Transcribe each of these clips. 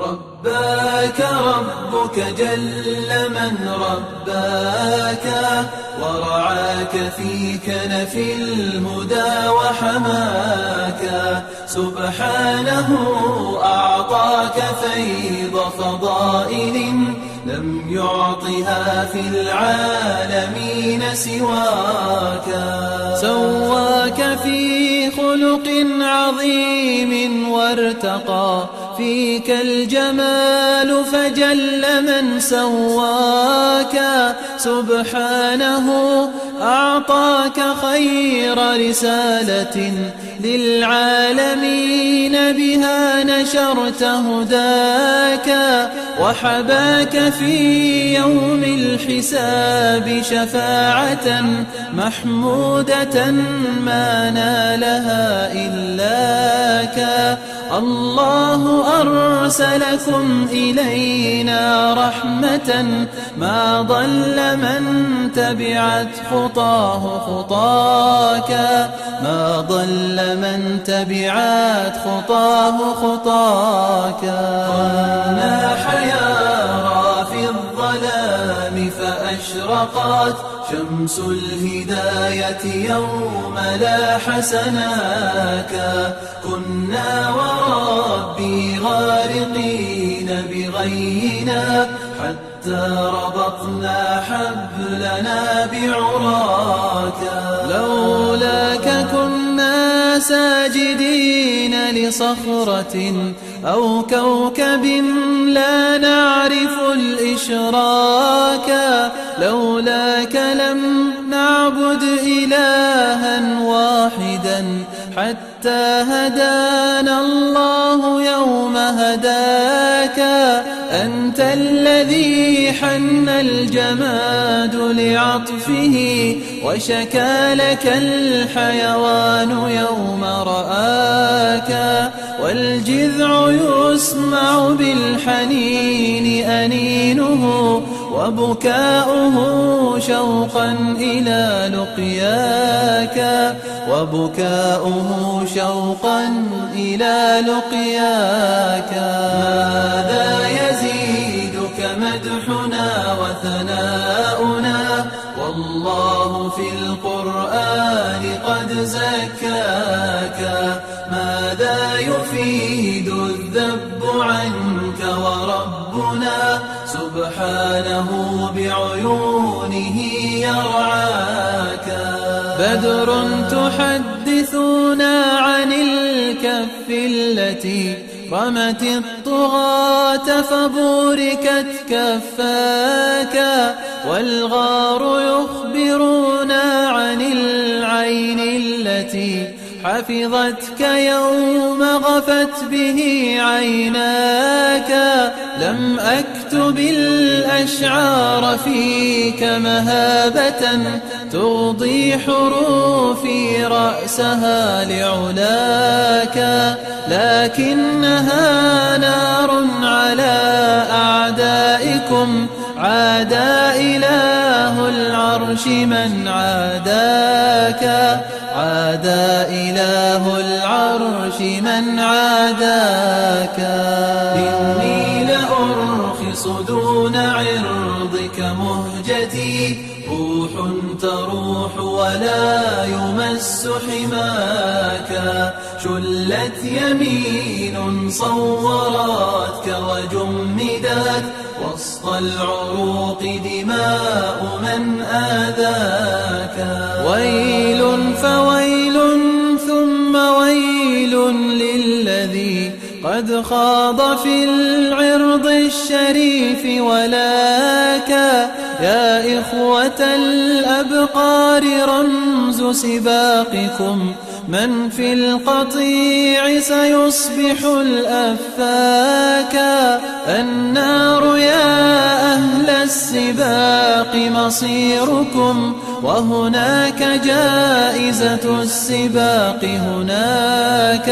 رباك ربك جل من رباك ورعاك في كنف الهدى وحماك سبحانه أعطاك فيض فضائل لم يعطها في العالمين سواك سواك في خلق عظيم وارتقى فيك الجمال فجل من سواك سبحانه أعطاك خير رسالة للعالمين بها نشرت هداك وحباك في يوم الحساب شفاعة محمودة ما نالها إلاك الله أرسلكم إلينا رحمة ما ضل من تبعت خطاه خطاك ما ضل من تبعت خطاه خطاك قلنا حيارى في الظلام فأشرقت شمس الهداية يوم لاح سناك كنا وربي غارقين بغينا حتى ربطنا حبلنا بعراك لولاك كنا ساجدين لصخرة أو كوكب لا نعرف الإشراك لولاك لم نعبد إلها واحدا حتى هدانا الله يوم هداك أنت الذي حن الجماد لعطفه وشكى لك الحيوان يوم رآك والجذع يسمع بالحنين أنينه وبكاؤه شوقا إلى لقياك وبكاؤه شوقا إلى لقياك ماذا يزيدك مدحنا وثناؤنا والله في القرآن قد زكاك ماذا يفيد الذب عنك وربنا سبحانه بعيونه يرعاك بدر تحدثنا عن الكف التي رمت الطغاة فبوركت كفاك والغار يخبرنا عن العين التي حفظتك يوم غفت به عيناك لم أكتب الأشعار فيك مهابة تغضي حروفي رأسها لعلاك لكنها نار على أعدائكم عادى إله العرش من عاداك عادى إله العرش من عاداك إني لأرخص دون عرضك مهجتي روح تروح ولا يمس حماك شلت يمين صورتك وجمدت وسط العروق دماء من آذاك ويل فويل ثم ويل للذي قد خاض في العرض الشريف ولاك يا إخوة الأبقار رمز سباقكم من في القطيع سيصبح الأفاك النار يا أهل السباق مصيركم وهناك جائزة السباق هناك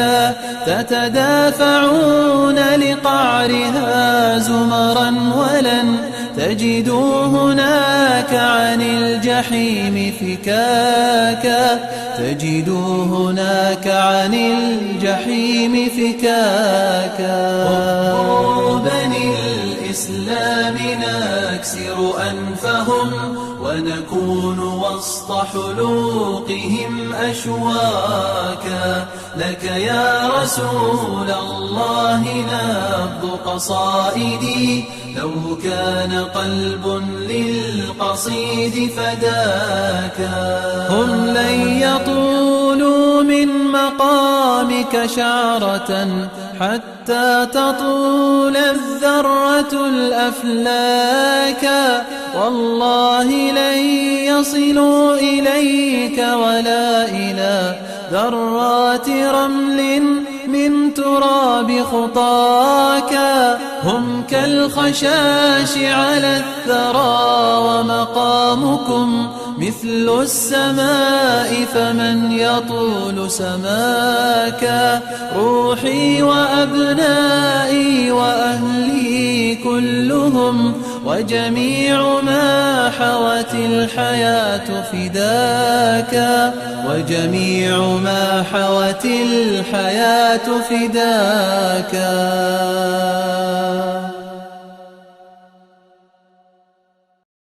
تتدافعون لقعرها زمرا ولن تجدوا هناك عن الجحيم فكاكا تجدوا هناك عن الجحيم فكاكا الإسلام نكسر أنفهم ونكون وسط حلوقهم أشواكا. لك يا رسول الله نبض قصائدي، لو كان قلب للقصيد فداكا. هم لن يطولوا من مقامك شعرة حتى تطول الذرة الأفلاكا، والله لن يصلوا إليك ولا إلى ذرات رمل من تراب خطاكا. هم كالخشاش على الثرى ومقامكم مثل السماء، فمن يطول سماكا. روحي وأبنائي وأهلي كلهم وجميع ما حوت الحياة فداكا، وجميع ما حوت الحياة فداكا.